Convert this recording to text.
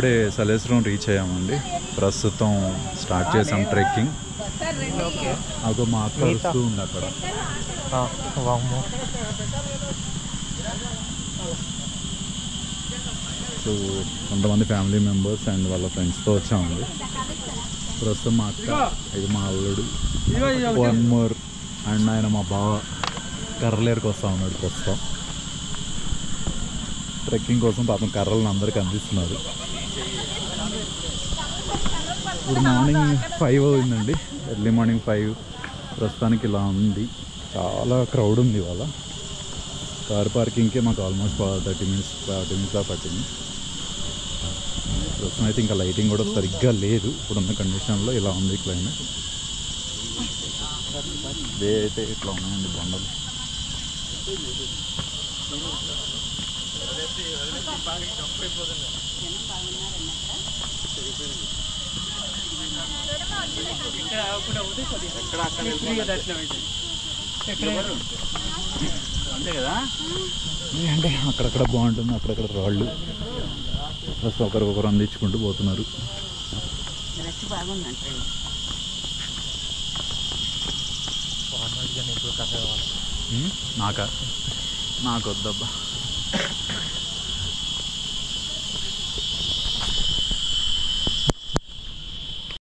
ఇప్పుడే సలేశ్వరం రీచ్ అయ్యామండి. ప్రస్తుతం స్టార్ట్ చేసాం ట్రెక్కింగ్. అదో మా అక్క వస్తూ ఉంది అక్కడ. సో కొంతమంది ఫ్యామిలీ మెంబర్స్ అండ్ వాళ్ళ ఫ్రెండ్స్తో వచ్చామండి. ప్రస్తుతం మా అక్క, ఇది మా అల్లుడు, 1 more అండ్ ఆయన మా బావ కర్రలేరుకు వస్తూ ఉన్నాడు. ప్రస్తుతం ట్రెక్కింగ్ కోసం పాపం కర్రలను అందరికీ అందిస్తున్నారు. ఇప్పుడు మార్నింగ్ 5 అయిందండి, ఎర్లీ మార్నింగ్ 5. ప్రస్తుతానికి ఇలా ఉంది, చాలా క్రౌడ్ ఉంది ఇవాళ. కార్ పార్కింగ్కే మాకు ఆల్మోస్ట్ 40 minutes దాకా పట్టింది. ప్రస్తుతం అయితే ఇంకా లైటింగ్ కూడా సరిగ్గా లేదు. ఇప్పుడున్న కండిషన్లో ఇలా ఉంది క్లైమేట్. వే అయితే ఇట్లా ఉన్నాయండి బండలు. అంటే అక్కడక్కడ బాగుంటుంది, అక్కడక్కడ రాళ్ళు. ప్లస్ ఒకరికొకరు అందించుకుంటూ పోతున్నారు. నాకు వద్దబ్బా.